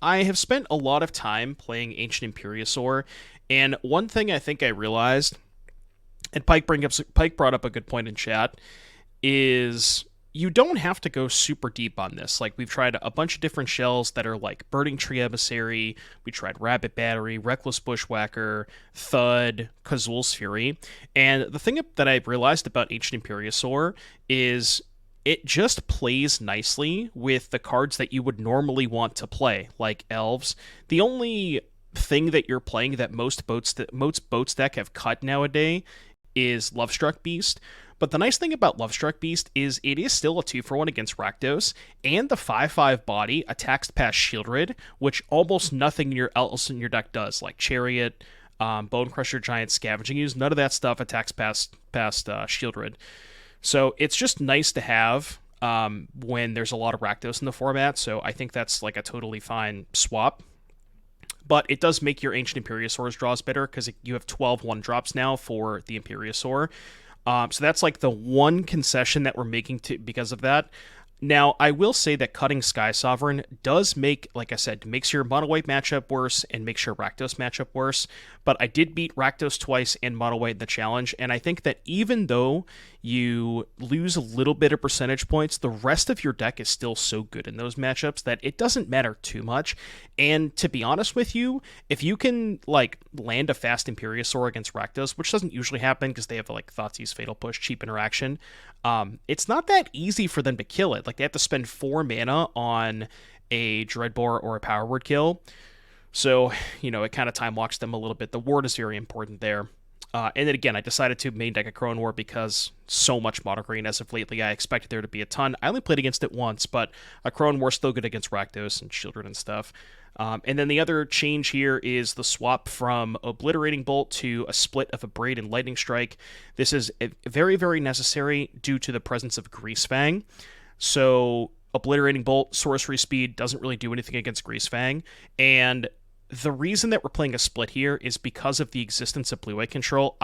I have spent a lot of time playing Ancient Imperiosaur, and one thing I think I realized, and Pike brought up a good point in chat, is you don't have to go super deep on this. Like, we've tried a bunch of different shells that are like Burning Tree Emissary, we tried Rabbit Battery, Reckless Bushwhacker, Thud, Kazul's Fury, and the thing that I've realized about Ancient Imperiosaur is it just plays nicely with the cards that you would normally want to play, like Elves. The only thing that you're playing that most boats deck have cut nowadays is Lovestruck Beast. But the nice thing about Lovestruck Beast is it is still a 2-for-1 against Rakdos, and the 5/5 body attacks past Shieldred, which almost nothing else in your deck does, like Chariot, Bonecrusher Giant, Scavenging Ooze. None of that stuff attacks past Shieldred. So it's just nice to have when there's a lot of Rakdos in the format, so I think that's like a totally fine swap. But it does make your Ancient Imperiosaur's draws better because you have 12 1-drops now for the Imperiosaur. So that's like the one concession that we're making because of that. Now, I will say that cutting Sky Sovereign does make, like I said, makes your Mono White matchup worse and makes your Rakdos matchup worse. But I did beat Rakdos twice and Mono White in the challenge, and I think that even though you lose a little bit of percentage points, the rest of your deck is still so good in those matchups that it doesn't matter too much. And to be honest with you, if you can like land a fast Imperiosaur against Rakdos, which doesn't usually happen because they have like Thoughtseize Fatal Push, cheap interaction, it's not that easy for them to kill it. Like, they have to spend 4 mana on a Dreadbore or a Power Word kill. So, it kind of time walks them a little bit. The ward is very important there. And then again, I decided to main deck Akroan War because so much mono green as of lately. I expected there to be a ton. I only played against it once, but Akroan War still good against Rakdos and Children and stuff. And then the other change here is the swap from Obliterating Bolt to a split of Abrade and Lightning Strike. This is very, very necessary due to the presence of Greasefang. So Obliterating Bolt, sorcery speed, doesn't really do anything against Greasefang. And the reason that we're playing a split here is because of the existence of Blue-White Control.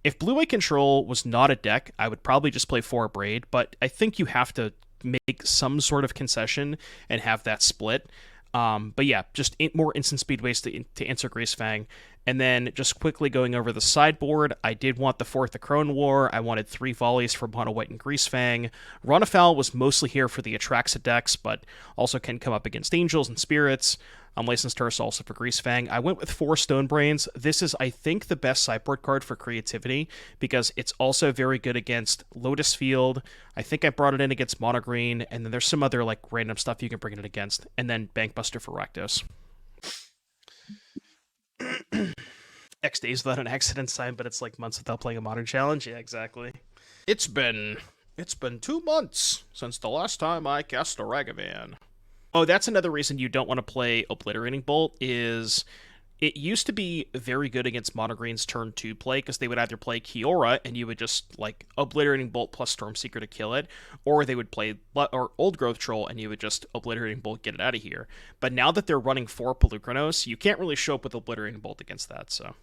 If Blue-White Control was not a deck, I would probably just play 4 Abrade, but I think you have to make some sort of concession and have that split. But yeah, just more instant speed ways to answer Greasefang. And then just quickly going over the sideboard, I did want the 4th Akroan War. I wanted 3 volleys for Mono White and Greasefang. Run Afoul was mostly here for the Atraxa decks, but also can come up against Angels and Spirits. Licensed Turse also for Greasefang. I went with 4 Stonebrains. This is, I think, the best sideboard card for creativity because it's also very good against Lotus Field. I think I brought it in against Mono Green, and then there's some other like random stuff you can bring it against, and then Bankbuster for Rakdos. X days without an accident sign, but it's like months without playing a modern challenge. Yeah, exactly. It's been 2 months since the last time I cast a Ragavan. Oh, that's another reason you don't want to play Obliterating Bolt is it used to be very good against Mono Green's turn 2 play because they would either play Kiora and you would just like Obliterating Bolt plus Stormseeker to kill it, or they would play or Old Growth Troll and you would just Obliterating Bolt, get it out of here. But now that they're running 4 Pelucranos, you can't really show up with Obliterating Bolt against that, so.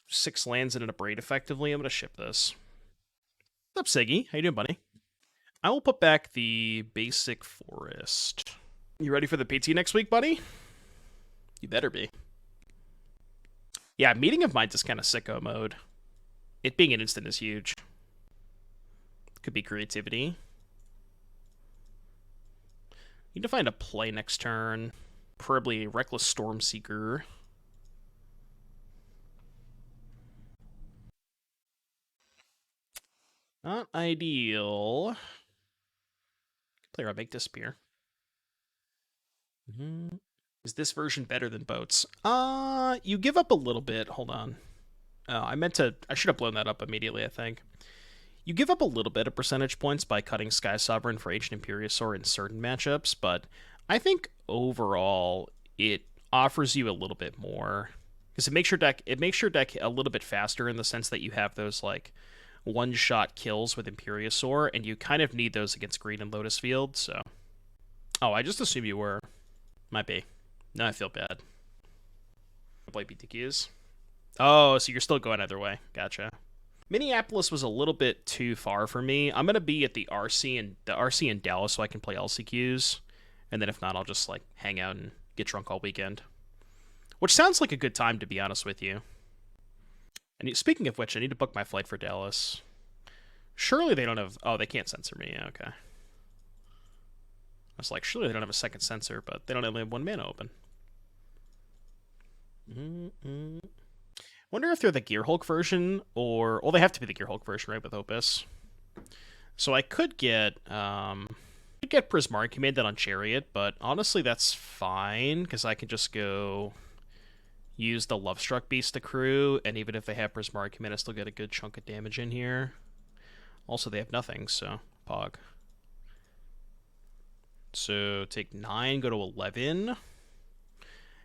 6 lands and an Abrade effectively. I'm going to ship this. What's up, Siggy? How you doing, buddy? I will put back the basic forest. You ready for the PT next week, buddy? You better be. Yeah, Meeting of Minds is kind of sicko mode. It being an instant is huge. Could be creativity. Need to find a play next turn. Preferably Reckless Stormseeker. Not ideal. Player I make disappear. Is this version better than boats? You give up a little bit. Hold on. I should have blown that up immediately, I think. You give up a little bit of percentage points by cutting Sky Sovereign for Ancient Imperiosaur in certain matchups, but I think overall it offers you a little bit more. Because it makes your deck a little bit faster in the sense that you have those like one-shot kills with Imperiosaur, and you kind of need those against Green and Lotus Field, so. Oh, I just assumed you were. Might be. Now I feel bad. Play BTQs. Oh, so you're still going either way. Gotcha. Minneapolis was a little bit too far for me. I'm gonna be at the RC in Dallas so I can play LCQs, and then if not, I'll just like hang out and get drunk all weekend. Which sounds like a good time, to be honest with you. And speaking of which, I need to book my flight for Dallas. Surely they don't have... Oh, they can't censor me. Yeah, okay. I was like, surely they don't have a second censor, but they don't have one mana open. Wonder if they're the Gear Hulk version, or... Well, they have to be the Gear Hulk version, right, with Opus. So I could get... Prismari commanded on Chariot, but honestly that's fine, because I can just go... use the Lovestruck Beast to crew, and even if they have Prismari command, I still get a good chunk of damage in here. Also, they have nothing, so pog. So take 9, go to 11.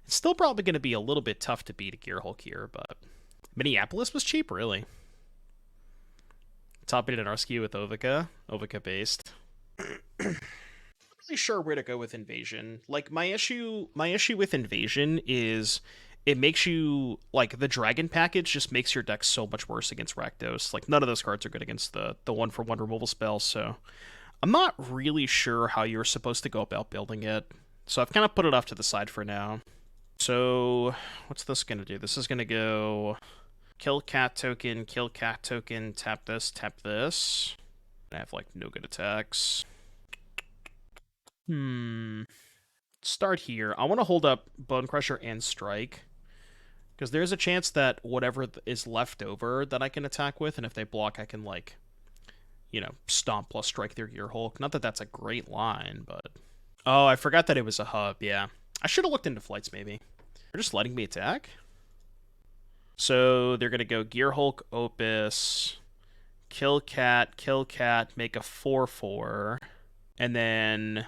It's still probably going to be a little bit tough to beat a Gear Hulk here, but Minneapolis was cheap, really. Topping it in our skew with Ovica based. Not really sure where to go with Invasion. Like my issue with Invasion is it makes you, like, the Dragon package just makes your deck so much worse against Rakdos. Like, none of those cards are good against the 1-for-1 removal spell, so I'm not really sure how you're supposed to go about building it. So I've kind of put it off to the side for now. So what's this going to do? This is going to go kill cat token, tap this. I have, like, no good attacks. Start here. I want to hold up Bonecrusher and Strike, because there's a chance that whatever is left over that I can attack with, and if they block, I can, like, you know, stomp plus strike their Gear Hulk. Not that that's a great line, but... Oh, I forgot that it was a hub, yeah. I should have looked into flights, maybe. They're just letting me attack? So they're going to go Gear Hulk, Opus, kill cat, make a 4/4, and then...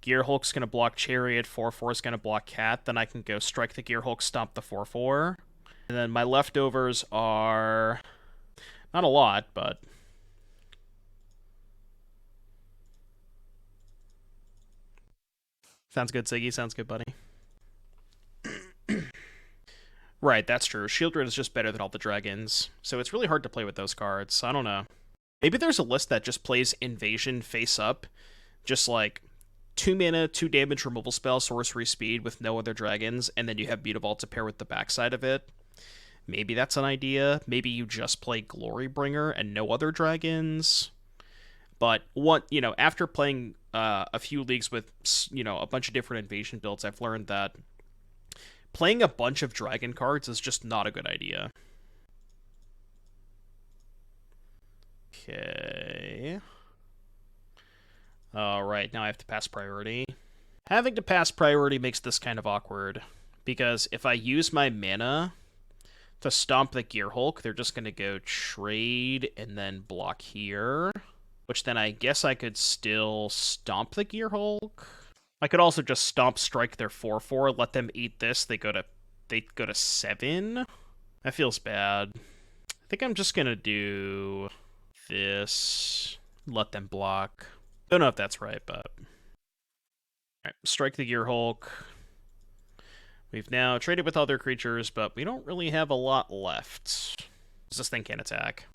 Gear Hulk's going to block Chariot, 4/4 is going to block Cat, then I can go strike the Gear Hulk, stomp the 4/4. And then my leftovers are... not a lot, but... Sounds good, Siggy. Sounds good, buddy. Right, that's true. Shieldred is just better than all the dragons, so it's really hard to play with those cards. I don't know. Maybe there's a list that just plays Invasion face up, just like... 2 mana, 2 damage removal spell, sorcery speed with no other dragons, and then you have Mutavault to pair with the backside of it. Maybe that's an idea. Maybe you just play Glorybringer and no other dragons. But after playing a few leagues with a bunch of different Invasion builds, I've learned that playing a bunch of dragon cards is just not a good idea. Okay. Alright, now I have to pass priority. Having to pass priority makes this kind of awkward, because if I use my mana to stomp the Gear Hulk, they're just going to go trade and then block here, which then I guess I could still stomp the Gear Hulk. I could also just stomp strike their 4/4, let them eat this, they go to 7. That feels bad. I think I'm just going to do this, let them block. Don't know if that's right, but... Alright, strike the Gear Hulk. We've now traded with other creatures, but we don't really have a lot left. This thing can't attack.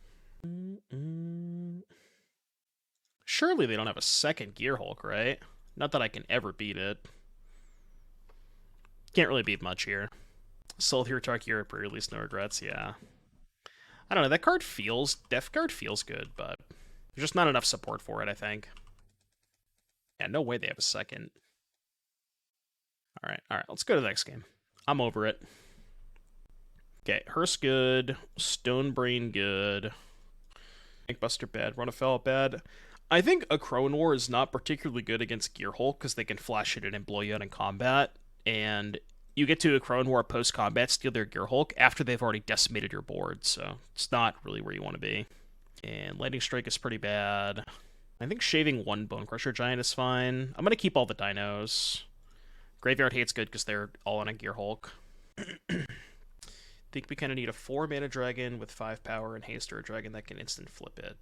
Surely they don't have a second Gear Hulk, right? Not that I can ever beat it. Can't really beat much here. Soul Hero Talk Europe, or at least no regrets, yeah. I don't know, that card feels... Death card feels good, but... There's just not enough support for it, I think. Yeah, no way they have a second. Alright, let's go to the next game. I'm over it. Okay, Hearse good, Stonebrain good, Bankbuster bad, Run Afoul bad. I think Akroan War is not particularly good against Gear Hulk, because they can flash it and blow you out in combat, and you get to Akroan War post-combat, steal their Gear Hulk after they've already decimated your board, so it's not really where you want to be. And Lightning Strike is pretty bad. I think shaving 1 Bonecrusher Giant is fine. I'm going to keep all the dinos. Graveyard Hate's good because they're all on a Gear Hulk. Think we kind of need a 4-mana dragon with 5 power and haste, or a dragon that can instant flip it.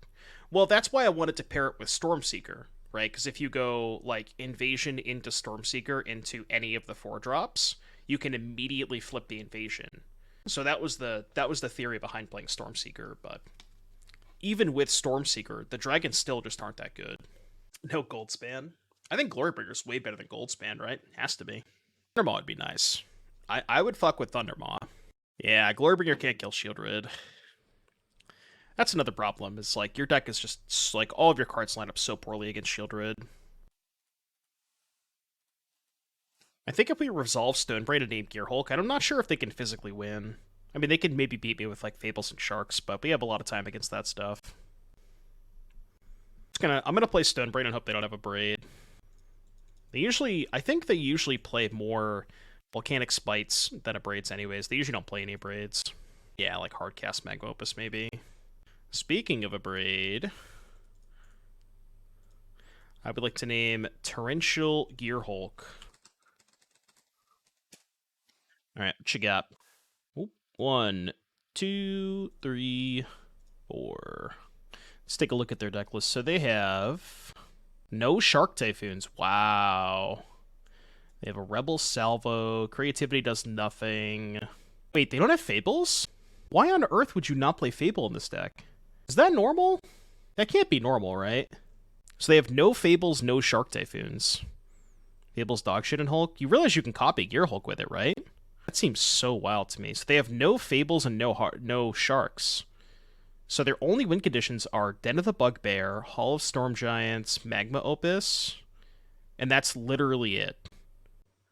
Well, that's why I wanted to pair it with Stormseeker, right? Because if you go, like, Invasion into Stormseeker into any of the 4-drops, you can immediately flip the Invasion. So that was the theory behind playing Stormseeker, but even with Stormseeker, the dragons still just aren't that good. No Goldspan. I think Glorybringer's way better than Goldspan, right? Has to be. Thundermaw would be nice. I would fuck with Thundermaw. Yeah, Glorybringer can't kill Shieldred. That's another problem. Is like your deck is just like all of your cards line up so poorly against Shieldred. I think if we resolve Stonebrain and name Gearhulk, I'm not sure if they can physically win. I mean, they could maybe beat me with like Fables and Sharks, but we have a lot of time against that stuff. I'm gonna play Stonebrain and hope they don't have a Braid. I think they usually play more Volcanic Spites than Abrades anyways. They usually don't play any Abrades. Yeah, like Hardcast Magma Opus maybe. Speaking of Abrade, I would like to name Torrential Gearhulk. Alright, what you got? Oop. 1, 2, 3, 4. Let's take a look at their deck list. So they have no Shark Typhoons. Wow. They have a Rebel Salvo. Creativity does nothing. Wait, they don't have Fables? Why on earth would you not play Fable in this deck? Is that normal? That can't be normal, right? So they have no Fables, no Shark Typhoons. Fables, Dogshit, and Hulk. You realize you can copy Gear Hulk with it, right? That seems so wild to me. So they have no Fables and no Sharks. So their only win conditions are Den of the Bugbear, Hall of Storm Giants, Magma Opus, and that's literally it.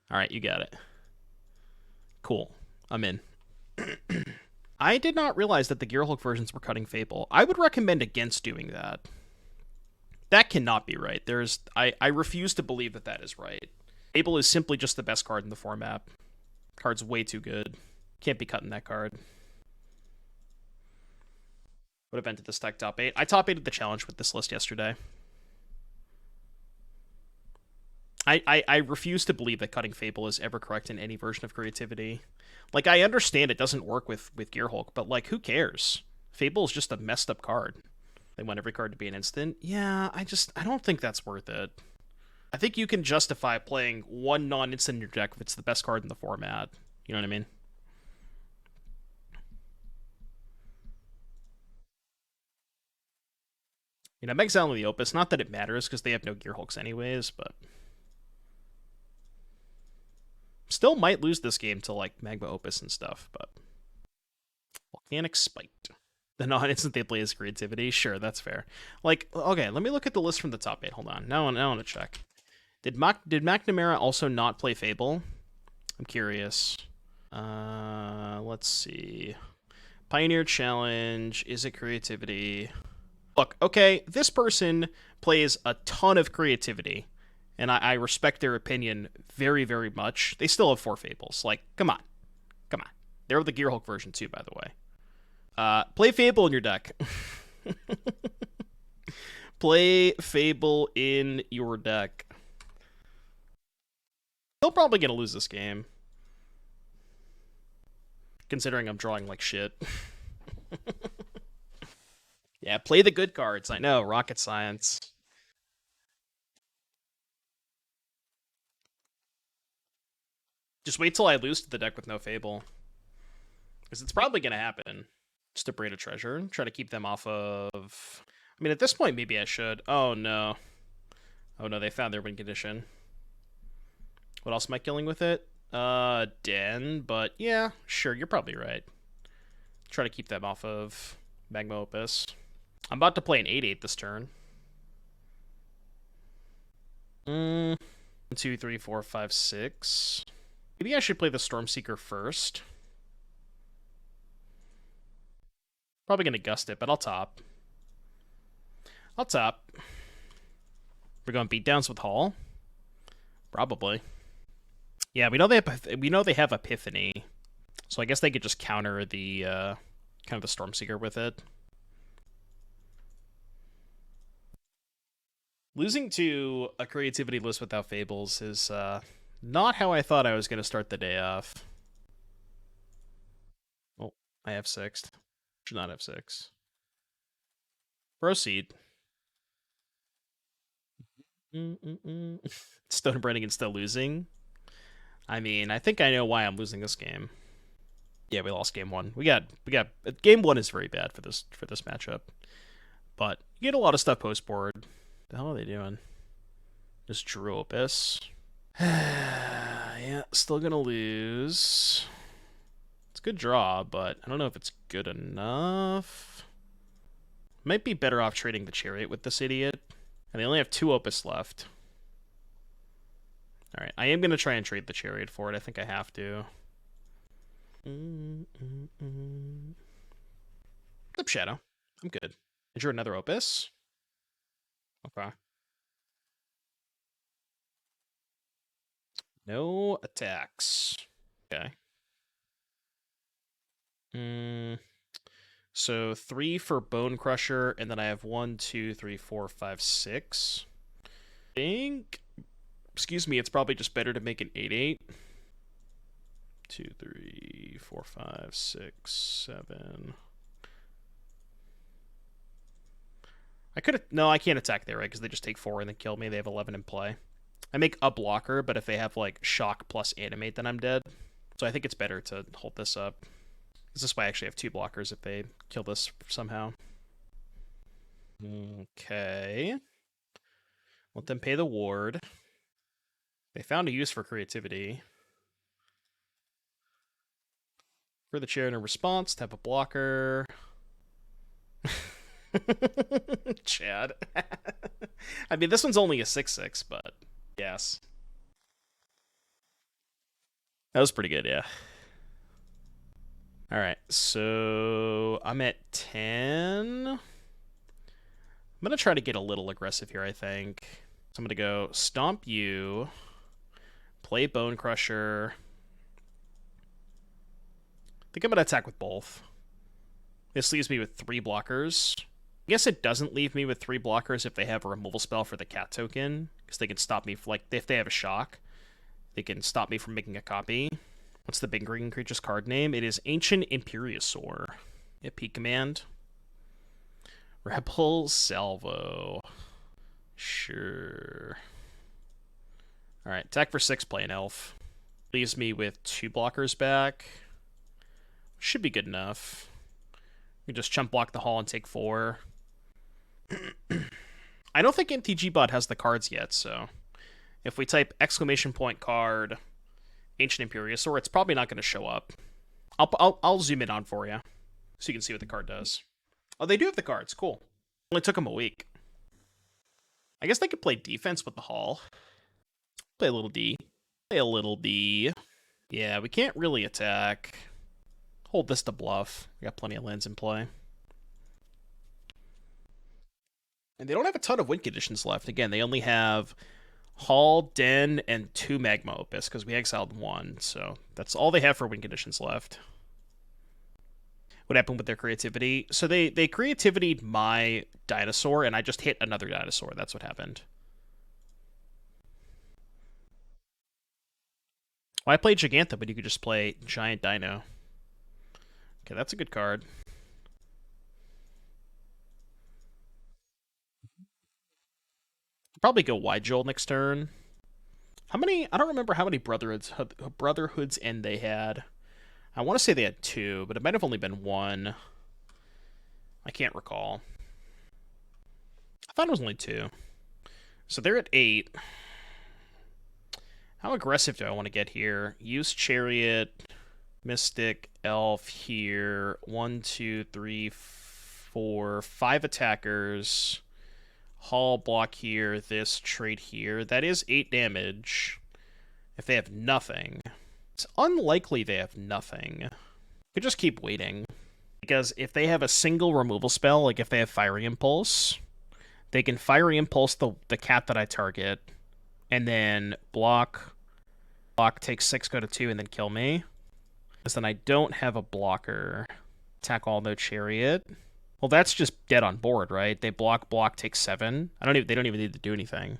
Alright, you got it. Cool. I'm in. I did not realize that the Gearhulk versions were cutting Fable. I would recommend against doing that. That cannot be right. I refuse to believe that that is right. Fable is simply just the best card in the format. Card's way too good. Can't be cutting that card. What event did this deck top 8? I top 8'd the challenge with this list yesterday. I refuse to believe that cutting Fable is ever correct in any version of creativity. Like, I understand it doesn't work with Gearhulk, but, like, who cares? Fable is just a messed up card. They want every card to be an instant. Yeah, I don't think that's worth it. I think you can justify playing one non-instant in your deck if it's the best card in the format. You know what I mean? You know, Meg's only the Opus. Not that it matters, because they have no Gearhulks anyways, but... Still might lose this game to, like, Magma Opus and stuff, but... Volcanic Spite. The non-instant they play is creativity? Sure, that's fair. Like, okay, let me look at the list from the top 8. Hold on. Now I want to check. Did McNamara also not play Fable? I'm curious. Let's see. Pioneer Challenge. Is it creativity? Look, okay, this person plays a ton of creativity, and I respect their opinion very, very much. They still have 4 Fables. Like, come on. Come on. They're the Gearhulk version, too, by the way. Play Fable in your deck. Play Fable in your deck. Still probably gonna lose this game. Considering I'm drawing like shit. Yeah, play the good cards. I know, rocket science. Just wait till I lose to the deck with no Fable. Because it's probably gonna happen. Just to braid a treasure. Try to keep them off of... I mean, at this point, maybe I should. Oh, no. Oh, no, they found their win condition. What else am I killing with it? Den, but yeah, sure, you're probably right. Try to keep them off of Magma Opus. I'm about to play an 8/8 this turn. 1, 2, 3, 4, 5, 6. Maybe I should play the Stormseeker first. Probably gonna gust it, but I'll top. I'll top. We're going beatdowns with Hall. Probably. Yeah, we know they have Epiphany, so I guess they could just counter the kind of the Stormseeker with it. Losing to a creativity list without Fables is not how I thought I was going to start the day off. Oh, I have 6th. Should not have 6. Proceed. Stonebranding and still losing. I mean, I think I know why I'm losing this game. Yeah, we lost game one. We got game one is very bad for this matchup. But you get a lot of stuff post board. The hell are they doing? Just Drew Opus. Yeah, still gonna lose. It's a good draw, but I don't know if it's good enough. Might be better off trading the Chariot with this idiot. And they only have 2 Opus left. Alright, I am gonna try and trade the Chariot for it. I think I have to. Lip Shadow. I'm good. Is there another Opus? Okay. No attacks. Okay. So 3 for Bonecrusher, and then I have 1, 2, 3, 4, 5, 6. I think, excuse me, it's probably just better to make an 8/8. 2, 3, 4, 5, 6, 7. I could have, no, I can't attack there, right? Because they just take 4 and then kill me. They have 11 in play. I make a blocker, but if they have like shock plus animate, then I'm dead. So I think it's better to hold this up. This is why I actually have 2 blockers if they kill this somehow. Okay. Let them pay the ward. They found a use for creativity. For the Chariot in response, tap a blocker. Chad. I mean, this one's only a 6/6, but yes. That was pretty good, yeah. Alright, so I'm at 10. I'm going to try to get a little aggressive here, I think. So I'm going to go Stomp you, play Bonecrusher. I think I'm going to attack with both. This leaves me with 3 blockers. I guess it doesn't leave me with 3 blockers if they have a removal spell for the cat token, because they can stop me, like, if they have a shock, they can stop me from making a copy. What's the big green creature's card name? It is Ancient Imperiosaur. Yeah, P command. Rebel Salvo. Sure. Alright, attack for 6, play an elf. Leaves me with 2 blockers back. Should be good enough. We just chump block the hall and take 4. I don't think MTGBot has the cards yet, so if we type exclamation point card Ancient Imperiosaur, it's probably not going to show up. I'll zoom in on for you so you can see what the card does. Oh, they do have the cards. Cool. Only took them a week. I guess they could play defense with the hall. Play a little D. Play a little D. Yeah, we can't really attack. Hold this to bluff. We got plenty of lands in play. And they don't have a ton of win conditions left. Again, they only have Hall, Den, and 2 Magma Opus, because we exiled 1, so that's all they have for win conditions left. What happened with their creativity? So they creativitied my dinosaur, and I just hit another dinosaur. That's what happened. Well, I played Gigantha, but you could just play Giant Dino. Okay, that's a good card. Probably go Wide Joel next turn. How many? I don't remember how many Brotherhoods End they had. I want to say they had 2, but it might have only been 1. I can't recall. I thought it was only 2. So they're at 8. How aggressive do I want to get here? Use Chariot, Mystic, Elf here. 1, 2, 3, 4, 5 attackers. Hall block here, this trade here. That is 8 damage. If they have nothing. It's unlikely they have nothing. Could just keep waiting. Because if they have a single removal spell, like if they have Fiery Impulse, they can Fiery Impulse the cat that I target, and then block, take 6, go to 2, and then kill me. Because then I don't have a blocker. Attack all, no Chariot. Well, that's just dead on board, right? They block, take 7. They don't even need to do anything.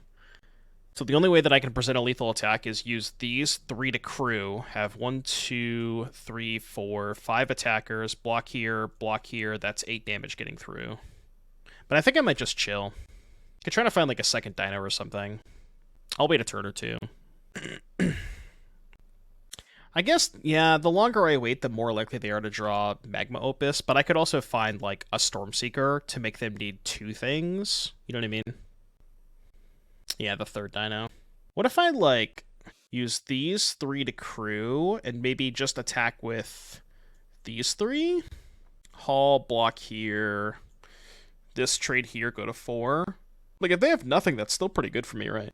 So the only way that I can present a lethal attack is use these 3 to crew. Have 1, 2, 3, 4, 5 attackers. Block here. That's 8 damage getting through. But I think I might just chill. Could try to find like a second dino or something. I'll wait a turn or 2. I guess, yeah, the longer I wait, the more likely they are to draw Magma Opus, but I could also find, like, a Stormseeker to make them need two things. You know what I mean? Yeah, the third dino. What if I, like, use these three to crew and maybe just attack with these three? Haul, block here. This trade here, go to 4. Like, if they have nothing, that's still pretty good for me, right?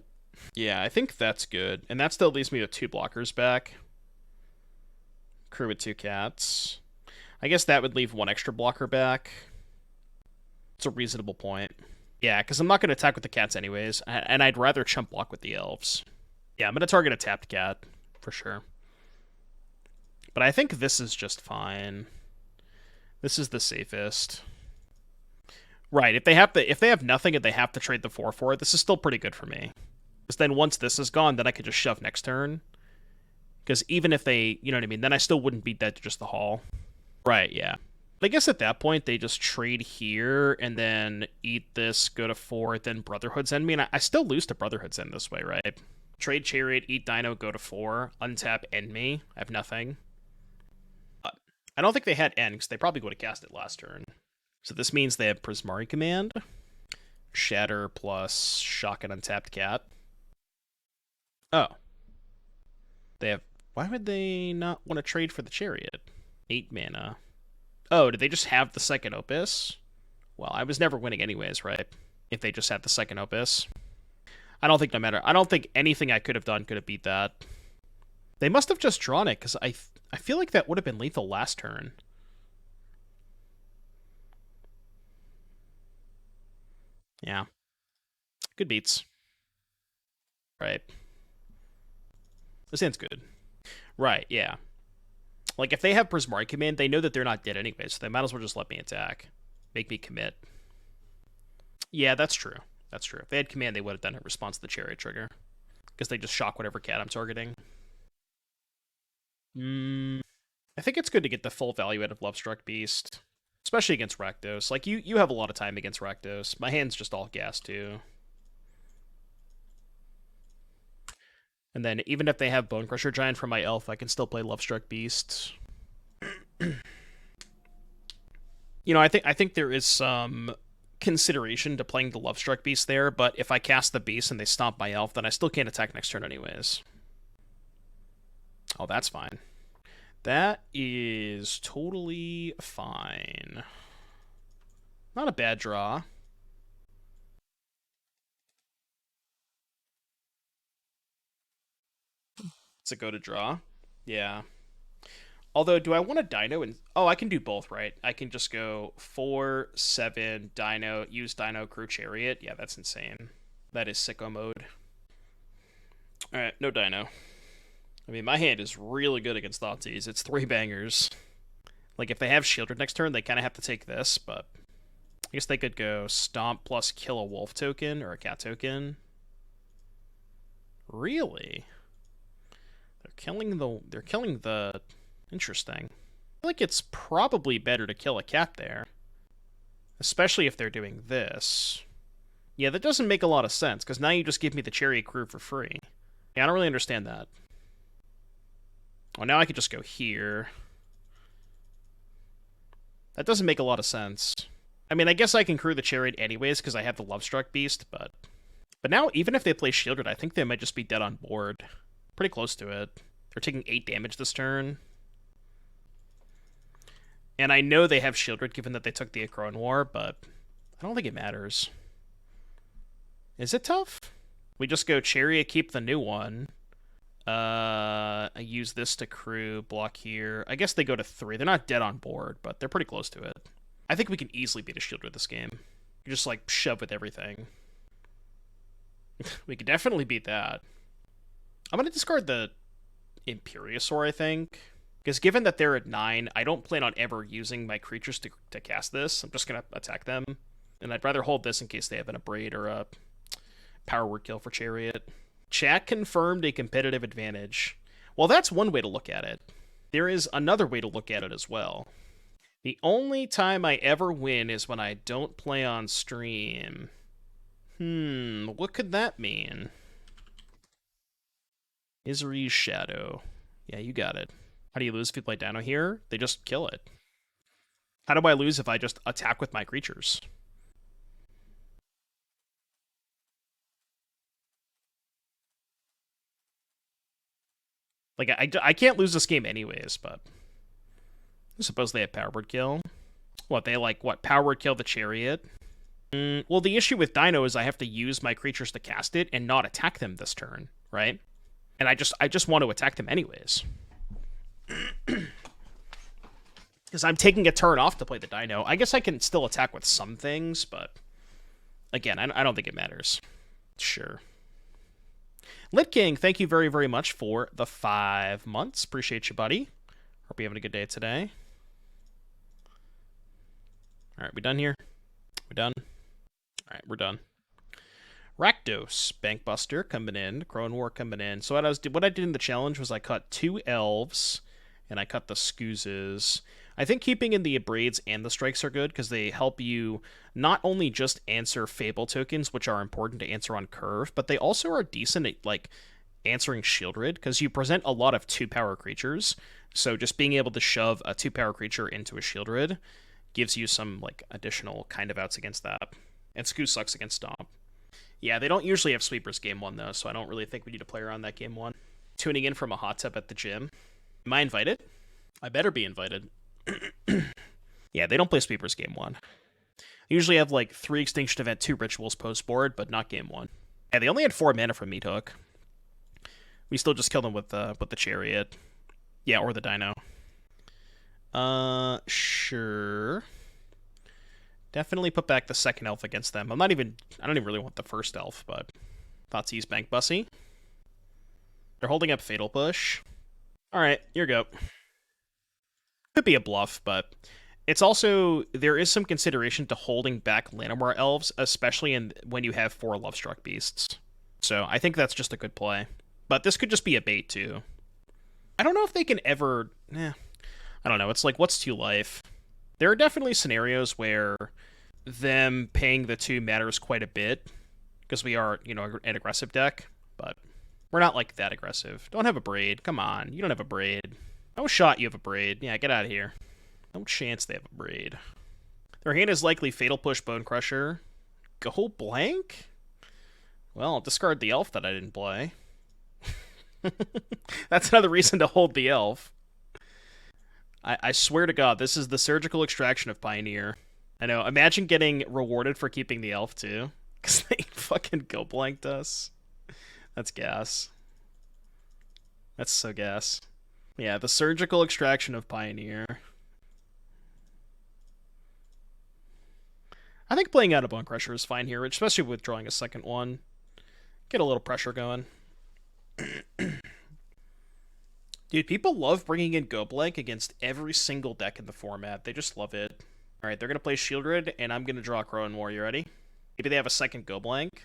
Yeah, I think that's good. And that still leaves me with 2 blockers back. Crew with 2 cats. I guess that would leave 1 extra blocker back. It's a reasonable point. Yeah, because I'm not going to attack with the cats anyways, and I'd rather chump block with the elves. Yeah, I'm going to target a tapped cat, for sure. But I think this is just fine. This is the safest. Right, if they have nothing and they have to trade the 4/4, this is still pretty good for me. Because then once this is gone, then I could just shove next turn. Because even if they, you know what I mean, then I still wouldn't beat that to just the haul. Right, yeah. I guess at that point, they just trade here and then eat this, go to 4, then Brotherhood's End. I mean, I still lose to Brotherhood's End this way, right? Trade Chariot, eat Dino, go to 4, untap, end me. I have nothing. I don't think they had end, because they probably would have cast it last turn. So this means they have Prismari Command, Shatter plus Shock and Untapped Cat. Oh. They have... Why would they not want to trade for the Chariot? 8 mana. Oh, did they just have the second Opus? Well, I was never winning anyways, right? If they just had the second Opus. I don't think anything I could have done could have beat that. They must have just drawn it, because I feel like that would have been lethal last turn. Yeah. Good beats. Right. This hand's good. Right, yeah. Like, if they have Prismari Command, they know that they're not dead anyway, so they might as well just let me attack. Make me commit. Yeah, that's true. That's true. If they had command, they would have done it in response to the Chariot trigger. Because they just shock whatever cat I'm targeting. I think it's good to get the full value out of Lovestruck Beast. Especially against Rakdos. Like, you have a lot of time against Rakdos. My hand's just all gas, too. And then, even if they have Bonecrusher Giant from my elf, I can still play Lovestruck Beast. You know, I think there is some consideration to playing the Lovestruck Beast there, but if I cast the Beast and they stomp my elf, then I still can't attack next turn anyways. Oh, that's fine. That is totally fine. Not a bad draw. It's a go to draw. Yeah. Although, do I want a Dino? Oh, I can do both, right? I can just go 4, 7, Dino, use Dino, crew Chariot. Yeah, that's insane. That is sicko mode. Alright, no Dino. I mean, my hand is really good against Thoughtseize. It's 3 bangers. Like, if they have Shieldred next turn, they kind of have to take this, but... I guess they could go Stomp plus kill a Wolf token, or a Cat token. Really? They're killing the... Interesting. I feel like it's probably better to kill a cat there. Especially if they're doing this. Yeah, that doesn't make a lot of sense, because now you just give me the Chariot crew for free. Yeah, I don't really understand that. Well, now I could just go here. That doesn't make a lot of sense. I mean, I guess I can crew the Chariot anyways, because I have the Lovestruck Beast, but... But now, even if they play Shieldred, I think they might just be dead on board. Pretty close to it. They're taking 8 damage this turn. And I know they have Shieldred, given that they took the Akroan War, but I don't think it matters. Is it tough? We just go Chariot, keep the new one. I use this to crew, block here. I guess they go to 3. They're not dead on board, but they're pretty close to it. I think we can easily beat a Shieldred this game. You just, like, shove with everything. We could definitely beat that. I'm going to discard the Imperiosaur, I think. Because given that they're at 9, I don't plan on ever using my creatures to cast this. I'm just going to attack them. And I'd rather hold this in case they have an Abrade or a Power Word Kill for Chariot. Chat confirmed a competitive advantage. Well, that's one way to look at it. There is another way to look at it as well. The only time I ever win is when I don't play on stream. What could that mean? Misery's Shadow. Yeah, you got it. How do you lose if you play Dino here? They just kill it. How do I lose if I just attack with my creatures? Like, I can't lose this game anyways, but I suppose they have power word kill. What, they like, what, power word kill the Chariot? Well, the issue with Dino is I have to use my creatures to cast it and not attack them this turn, right? And I just want to attack them anyways. Because I'm taking a turn off to play the Dino. I guess I can still attack with some things, but again, I don't think it matters. Sure. Lit King, thank you very, very much for the 5 months. Appreciate you, buddy. Hope you're having a good day today. All right, we done here? We done? All right, we're done. Rakdos, Bankbuster coming in. Akroan War coming in. So what I did in the challenge was I cut 2 elves, and I cut the Scoozes. I think keeping in the Abrades and the Strikes are good, because they help you not only just answer Fable tokens, which are important to answer on curve, but they also are decent at, like, answering Shieldred, because you present a lot of 2-power creatures, so just being able to shove a 2-power creature into a Shieldred gives you some, like, additional kind of outs against that. And Scooz sucks against Stomp. Yeah, they don't usually have sweepers game 1, though, so I don't really think we need to play around that game 1. Tuning in from a hot tub at the gym. Am I invited? I better be invited. Yeah, they don't play sweepers game 1. They usually have, like, 3 Extinction Event, 2 Rituals post-board, but not game 1. Yeah, they only had 4 mana from Meathook. We still just killed them with the Chariot. Yeah, or the Dino. Sure. Definitely put back the second elf against them. I don't even really want the first elf, but Thoughtseize Bank Bussy. They're holding up Fatal Push. Alright, here we go. Could be a bluff, but it's also, there is some consideration to holding back Llanowar Elves, especially when you have 4 Lovestruck Beasts. So I think that's just a good play. But this could just be a bait, too. I don't know if they can ever... I don't know, it's like, what's 2 life? There are definitely scenarios where them paying the 2 matters quite a bit, because we are, you know, an aggressive deck, but we're not, like, that aggressive. Don't have a Braid. Come on, you don't have a Braid. No shot you have a Braid. Yeah, get out of here. No chance they have a Braid. Their hand is likely Fatal Push, Bonecrusher. Go blank? Well, I'll discard the elf that I didn't play. That's another reason to hold the elf. I swear to God, this is the surgical extraction of Pioneer. I know, imagine getting rewarded for keeping the elf, too. Because they fucking go blanked us. That's gas. That's so gas. Yeah, the surgical extraction of Pioneer. I think playing out a Bonecrusher is fine here, especially with drawing a second one. Get a little pressure going. Dude, people love bringing in Go Blank against every single deck in the format. They just love it. Alright, they're going to play Shieldred, and I'm going to draw Akroan War. You ready? Maybe they have a second Go Blank.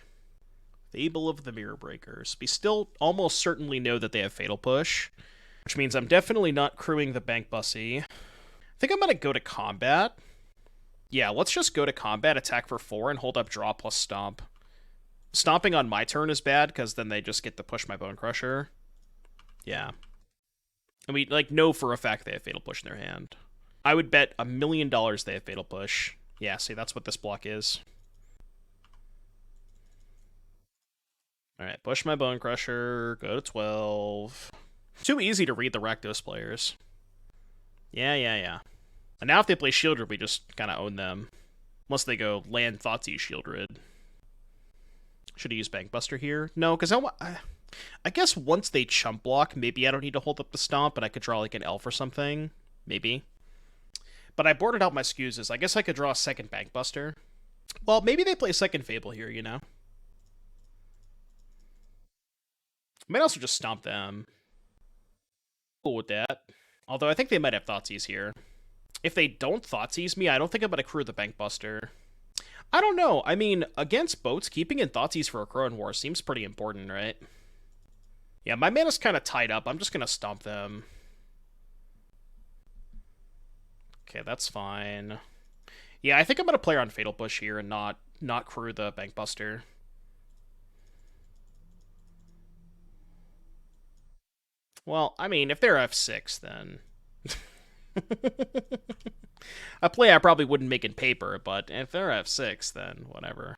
Fable of the Mirror Breakers. We still almost certainly know that they have Fatal Push, which means I'm definitely not crewing the Bank Bussy. I think I'm going to go to combat. Yeah, let's just go to combat, attack for 4, and hold up draw plus stomp. Stomping on my turn is bad, because then they just get to push my Bonecrusher. Yeah. And we, like, know for a fact they have Fatal Push in their hand. I would bet $1 million they have Fatal Push. Yeah, see, that's what this block is. Alright, push my Bonecrusher, go to 12. Too easy to read the Rakdos players. Yeah. And now if they play Shieldred, we just kind of own them. Unless they go land Thoughtseize Shieldred. Should I use Bankbuster here? No, because I guess once they chump block, maybe I don't need to hold up the Stomp, but I could draw like an Elf or something. Maybe. But I boarded out my Scoozes. I guess I could draw a second Bankbuster. Well, maybe they play second Fable here, you know? I might also just Stomp them. Cool with that. Although I think they might have Thoughtseize here. If they don't Thoughtseize me, I don't think I'm going to crew the Bankbuster. I don't know. I mean, against boats, keeping in Thoughtseize for Akroan War seems pretty important, right? Yeah, my mana's kind of tied up. I'm just going to Stomp them. Okay, that's fine. Yeah, I think I'm going to play around Fatal Push here and not crew the Bankbuster. Well, I mean, if they're F6, then... A play I probably wouldn't make in paper, but if they're F6, then whatever.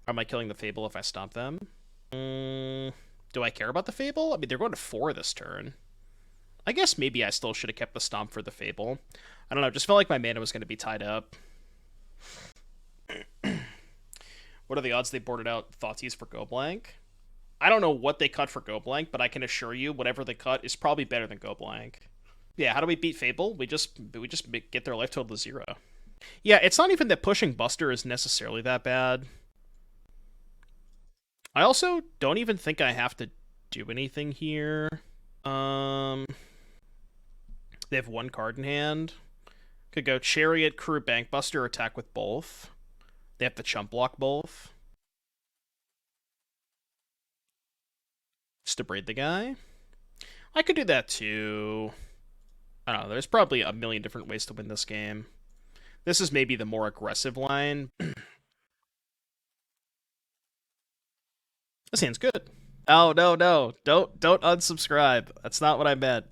Am I killing the Fable if I stomp them? Do I care about the Fable? I mean, they're going to 4 this turn. I guess maybe I still should have kept the Stomp for the Fable. I don't know, just felt like my mana was going to be tied up. What are the odds they boarded out Thoughtseize for Go Blank? I don't know what they cut for Go Blank, but I can assure you whatever they cut is probably better than Go Blank. Yeah, how do we beat Fable? We just get their life total to 0. Yeah, it's not even that pushing Buster is necessarily that bad. I also don't even think I have to do anything here. They have 1 card in hand. Could go Chariot, Crew, Bankbuster, attack with both. They have to chump block both. Just Abrade the guy. I could do that too. I don't know, there's probably a million different ways to win this game. This is maybe the more aggressive line. This hand's good. Oh, no. Don't unsubscribe. That's not what I meant.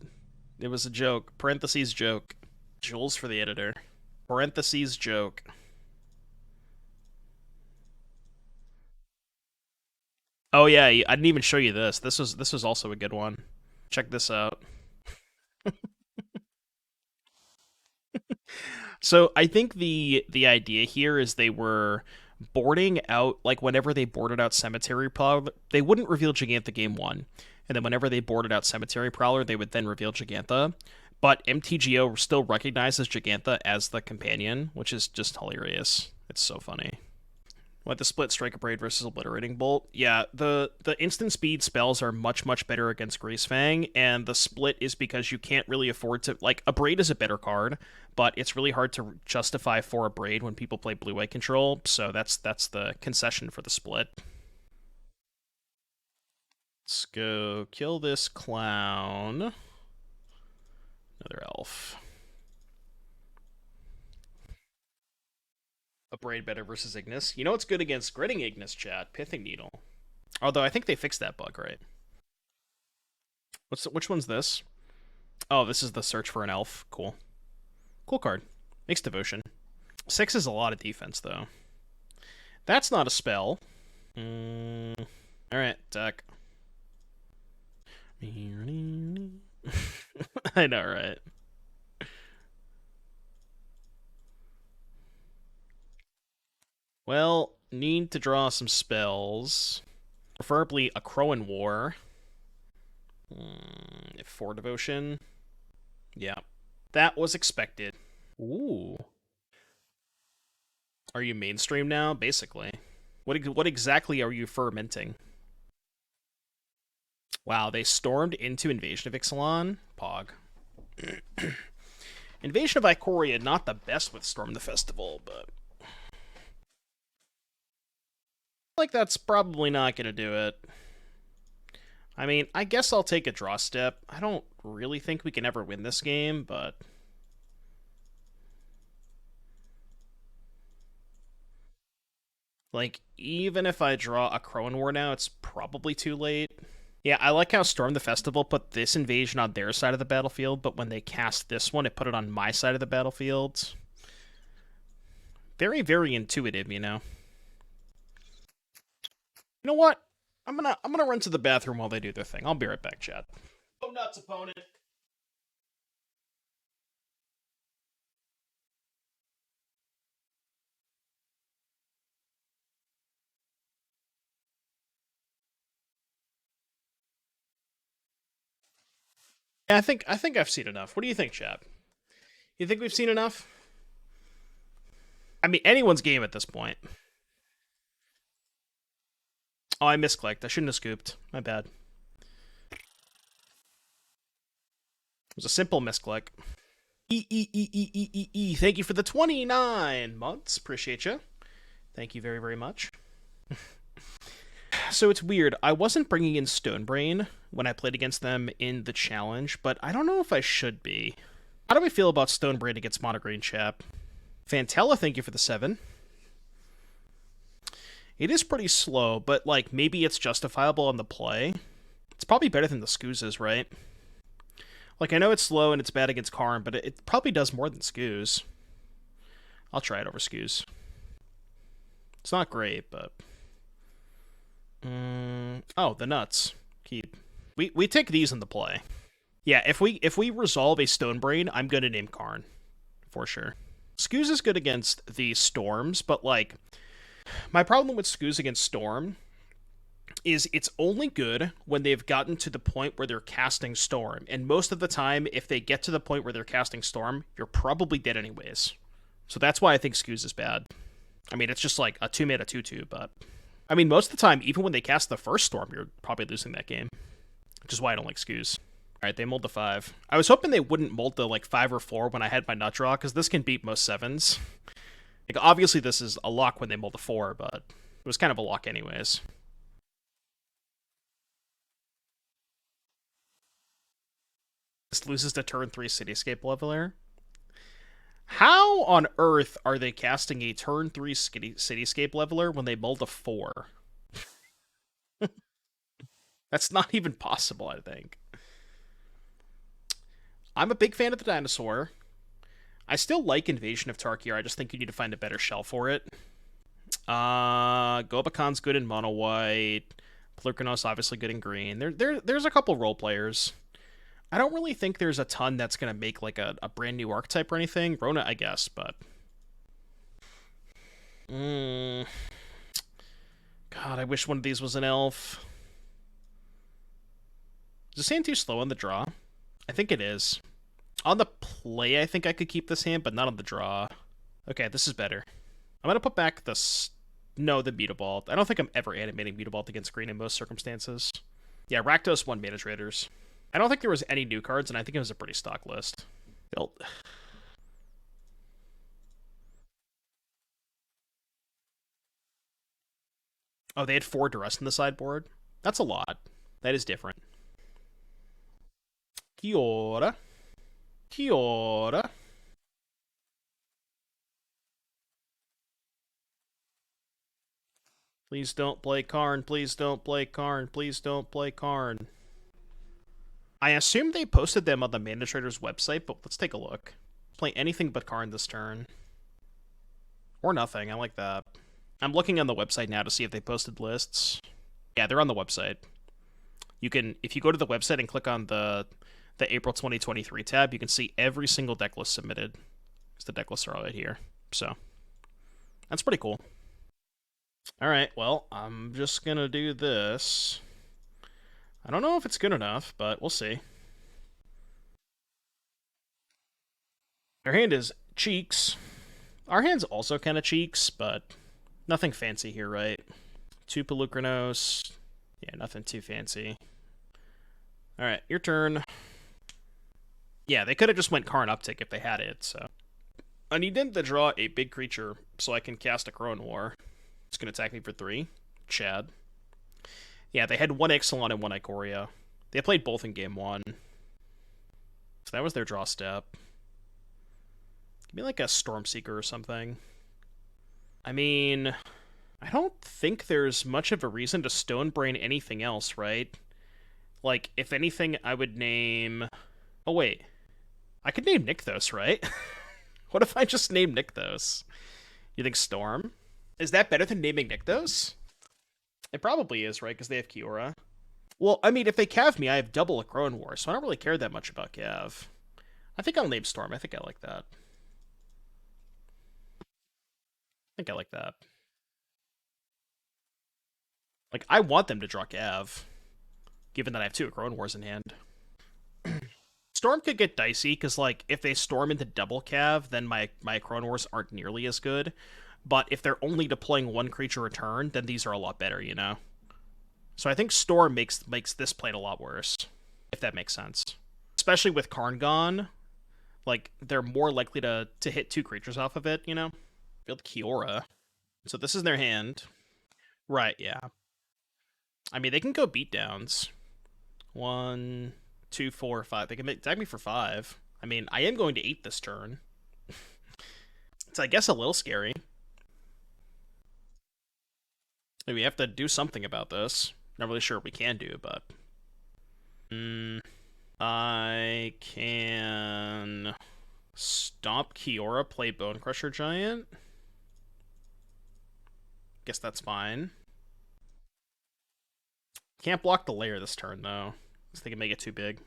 It was a joke. Parentheses joke. Jules for the editor. Parentheses joke. Oh yeah, I didn't even show you this. This was also a good one. Check this out. So I think the idea here is they were boarding out, like whenever they boarded out Cemetery Prowler, they wouldn't reveal Gigantha game 1. And then whenever they boarded out Cemetery Prowler, they would then reveal Gigantha. But MTGO still recognizes Gigantha as the companion, which is just hilarious. It's so funny. What, the split Strike Abrade versus Obliterating Bolt? Yeah, the instant speed spells are much better against Greasefang, and the split is because you can't really afford to... Like, Abrade is a better card, but it's really hard to justify for Abrade when people play blue-white control, so that's the concession for the split. Let's go kill this clown. Another elf. Abrade better versus Ignis. You know what's good against Gritting Ignis, chat? Pithing Needle. Although I think they fixed that bug, right? Which one's this? Oh, this is the search for an elf. Cool. Cool card. Makes devotion. 6 is a lot of defense, though. That's not a spell. Alright, deck. I know, right? Well, need to draw some spells. Preferably Akroan War. 4 devotion. Yeah. That was expected. Ooh. Are you mainstream now? Basically. What exactly are you fermenting? Wow, they stormed into Invasion of Ixalan? Pog. Invasion of Ikoria, not the best with Storm the Festival, but... like that's probably not gonna do it. I mean, I guess I'll take a draw step. I don't really think we can ever win this game, but... like, even if I draw a Akroan War now, it's probably too late. Yeah, I like how Storm the Festival put this invasion on their side of the battlefield, but when they cast this one, it put it on my side of the battlefield. Very intuitive, you know? You know what? I'm gonna run to the bathroom while they do their thing. I'll be right back, chat. Go nuts, opponent. Yeah, I think I've seen enough. What do you think, chat? You think we've seen enough? I mean, anyone's game at this point. Oh, I misclicked. I shouldn't have scooped. My bad. It was a simple misclick. Thank you for the 29 months. Appreciate you. Thank you very much. So it's weird. I wasn't bringing in Stonebrain when I played against them in the challenge, but I don't know if I should be. How do we feel about Stonebrain against Monogreen, chap? Fantella, thank you for the 7. It is pretty slow, but, like, maybe it's justifiable on the play. It's probably better than the Scoozes, right? Like, I know it's slow and it's bad against Karn, but it probably does more than Scooze. I'll try it over Scooze. It's not great, but... Oh, the nuts. Keep. We take these in the play. Yeah, if we resolve a Stone Brain, I'm going to name Karn. For sure. Scooze is good against the Storms, but, like... My problem with Scooze against Storm is it's only good when they've gotten to the point where they're casting Storm. And most of the time, if they get to the point where they're casting Storm, you're probably dead anyways. So that's why I think Scooze is bad. I mean, it's just like a 2-mana 2/2, but... I mean, most of the time, even when they cast the first Storm, you're probably losing that game. Which is why I don't like Scooze. Alright, they mulled the 5. I was hoping they wouldn't mold the, like, 5 or 4 when I had my nut draw, because this can beat most 7s. Like, obviously this is a lock when they mold the 4, but it was kind of a lock anyways. This loses to turn 3 Cityscape Leveler. How on earth are they casting a turn 3 Cityscape Leveler when they mold a 4? That's not even possible, I think. I'm a big fan of the dinosaur. I still like Invasion of Tarkir, I just think you need to find a better shell for it. Gobakon's good in mono white. Plurkanos obviously good in green. There's a couple role players. I don't really think there's a ton that's going to make like a brand new archetype or anything. Rona, I guess, but... God, I wish one of these was an elf. Is this hand too slow on the draw? I think it is. On the play, I think I could keep this hand, but not on the draw. Okay, this is better. I'm going to put back the... No, the Mutavault. I don't think I'm ever animating Mutavault against green in most circumstances. Yeah, Rakdos won Mana Traders. I don't think there was any new cards, and I think it was a pretty stock list. Built. Oh, they had 4 Duress in the sideboard? That's a lot. That is different. Kia ora. Kia ora. Please don't play Karn. Please don't play Karn. Please don't play Karn. I assume they posted them on the Mana Traders website, but let's take a look. Play anything but Karn this turn. Or nothing, I like that. I'm looking on the website now to see if they posted lists. Yeah, they're on the website. You can, if you go to the website and click on the April 2023 tab, you can see every single deck list submitted. Because the deck lists are all right here. So, that's pretty cool. Alright, well, I'm just gonna do this. I don't know if it's good enough, but we'll see. Their hand is cheeks. Our hand's also kind of cheeks, but nothing fancy here, right? 2 Pelukrinos. Yeah, nothing too fancy. Alright, your turn. Yeah, they could have just went Karn Uptick if they had it, so. I need them to draw a big creature so I can cast Akroan War. It's going to attack me for 3. Chad. Yeah, they had 1 Ixalan and 1 Ikoria. They played both in game 1. So that was their draw step. Give me like a Stormseeker or something. I mean, I don't think there's much of a reason to Stonebrain anything else, right? Like, if anything, I would name... Oh, wait. I could name Nykthos, right? What if I just name Nykthos? You think Storm? Is that better than naming Nykthos? It probably is, right? Because they have Kiora. Well, I mean, if they Cav me, I have double Akroan War, so I don't really care that much about Cav. I think I'll name Storm. I think I like that. I think I like that. Like, I want them to draw Cav, given that I have 2 Akroan Wars in hand. Storm could get dicey, because, like, if they storm into double Cav, then my Akroan Wars aren't nearly as good. But if they're only deploying 1 creature a turn, then these are a lot better, you know? So I think Storm makes this play a lot worse, if that makes sense. Especially with Karn gone, like, they're more likely to hit 2 creatures off of it, you know? Build Kiora. So this is their hand. Right, yeah. I mean, they can go beatdowns. 1, 2, 4, 5. They can attack me for 5. I mean, I am going to 8 this turn. It's, I guess, a little scary. We have to do something about this. Not really sure what we can do, but... I can stomp Kiora, play Bonecrusher Giant. Guess that's fine. Can't block the Lair this turn, though. So they can make it too big.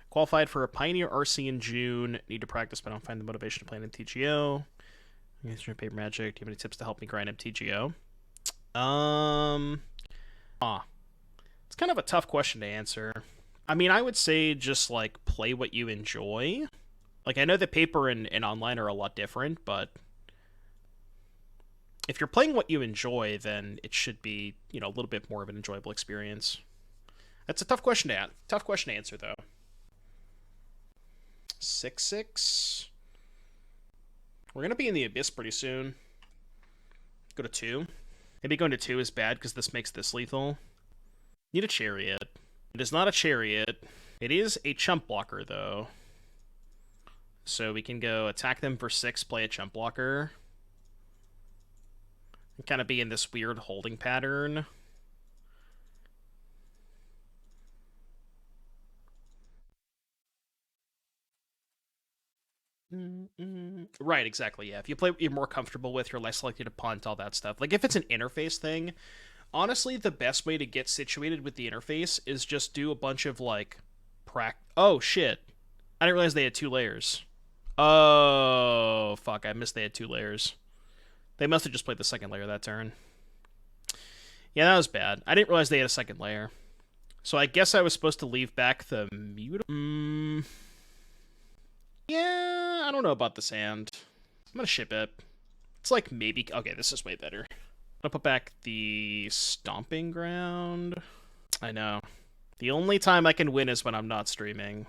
Qualified for a Pioneer RC in June. Need to practice, but I don't find the motivation to play an MTGO. Paper Magic. Do you have any tips to help me grind MTGO? It's kind of a tough question to answer. I mean, I would say just, like, play what you enjoy. Like, I know that paper and online are a lot different, but if you're playing what you enjoy, then it should be, you know, a little bit more of an enjoyable experience. That's a tough question to answer, though. 6/6. We're gonna be in the Abyss pretty soon. Go to 2. Maybe going to 2 is bad because this makes this lethal. Need a Chariot. It is not a Chariot. It is a chump blocker, though. So we can go attack them for 6, play a chump blocker. And kind of be in this weird holding pattern. Right, exactly, yeah. If you play what you're more comfortable with, you're less likely to punt, all that stuff. Like, if it's an interface thing, honestly, the best way to get situated with the interface is just do a bunch of, like, Oh, shit. I didn't realize they had 2 layers. Oh, fuck, I missed they had 2 layers. They must have just played the second layer that turn. Yeah, that was bad. I didn't realize they had a second layer. So I guess I was supposed to leave back the Mutavault. Yeah, I don't know about this hand. I'm gonna ship it. It's like maybe... Okay, this is way better. I'm gonna put back the Stomping Ground. I know. The only time I can win is when I'm not streaming.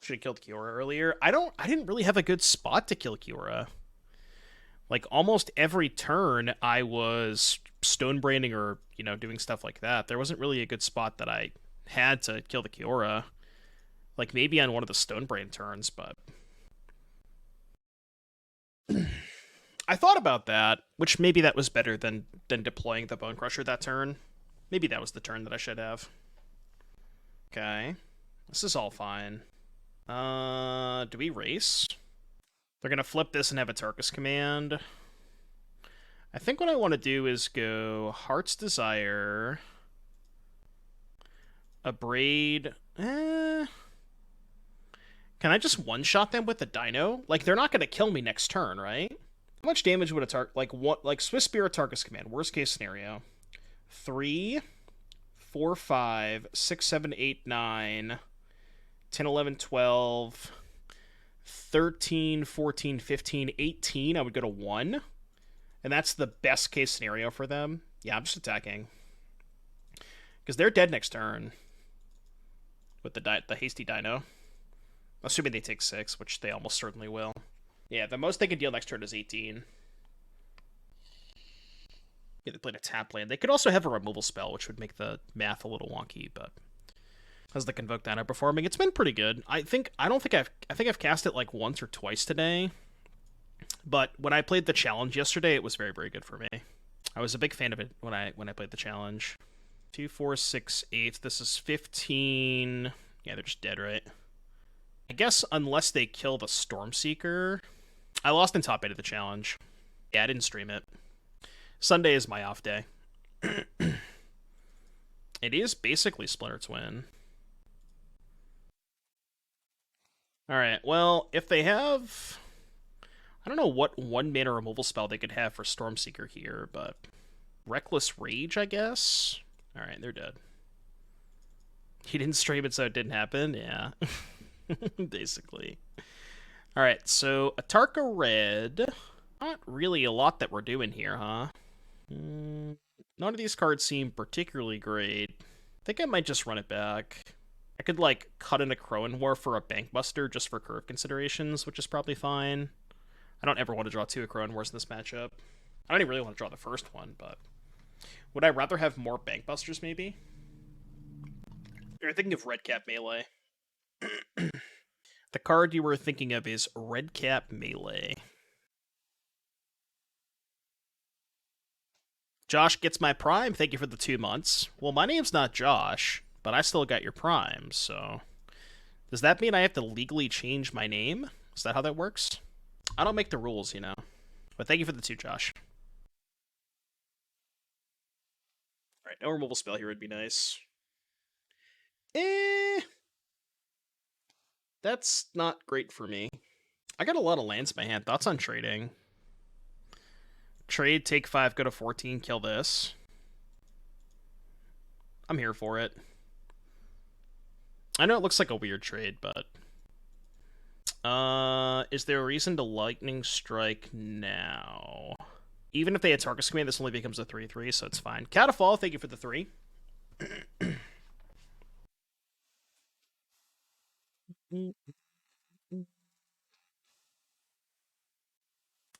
Should have killed Kiora earlier. I didn't really have a good spot to kill Kiora. Like, almost every turn I was stone branding or, you know, doing stuff like that. There wasn't really a good spot that I had to kill the Kiora. Like, maybe on one of the stone brand turns, but... I thought about that, which maybe that was better than deploying the Bonecrusher that turn. Maybe that was the turn that I should have. Okay. This is all fine. Do we race? They're gonna flip this and have a Tarkus command. I think what I want to do is go Heart's Desire, Abrade. Can I just one-shot them with the Dino? Like, they're not gonna kill me next turn, right? How much damage would a like Swiss Spirit Tarkus command? Worst case scenario. 3, 4, 5, 6, 7, 8, 9, 10, 11, 12, 13, 14, 15, 18. I would go to 1. And that's the best case scenario for them. Yeah, I'm just attacking. Because they're dead next turn. With the hasty Dino. Assuming they take 6, which they almost certainly will. Yeah, the most they can deal next turn is 18. Yeah, they played a tap land. They could also have a removal spell, which would make the math a little wonky, but... How's the Convoke Dino performing? It's been pretty good. I think I've cast it like once or twice today. But when I played the challenge yesterday, it was very, very good for me. I was a big fan of it when I played the challenge. 2, 4, 6, 8. This is 15. Yeah, they're just dead, right? I guess unless they kill the Stormseeker. I lost in top 8 of the challenge. Yeah, I didn't stream it. Sunday is my off day. It is basically Splinter Twin. Alright, well, if they have... I don't know what 1-mana removal spell they could have for Stormseeker here, but... Reckless Rage, I guess? Alright, they're dead. He didn't stream it, so it didn't happen? Yeah. Basically. Alright, so Atarka Red. Not really a lot that we're doing here, huh? None of these cards seem particularly great. I think I might just run it back. I could, like, cut an Akroan War for a Bankbuster just for curve considerations, which is probably fine. I don't ever want to draw 2 Akroan Wars in this matchup. I don't even really want to draw the first one, but... Would I rather have more Bankbusters, maybe? You're thinking of Redcap Melee. The card you were thinking of is Redcap Melee. Josh gets my Prime. Thank you for the 2 months. Well, my name's not Josh, but I still got your Prime, so... Does that mean I have to legally change my name? Is that how that works? I don't make the rules, you know. But thank you for the 2, Josh. Alright, no removal spell here would be nice. That's not great for me. I got a lot of lands in my hand. Thoughts on trading? Trade, take 5, go to 14, kill this. I'm here for it. I know it looks like a weird trade, but... is there a reason to Lightning Strike now? Even if they had Tarkus Command, this only becomes a 3-3, so it's fine. Catafall, thank you for the 3.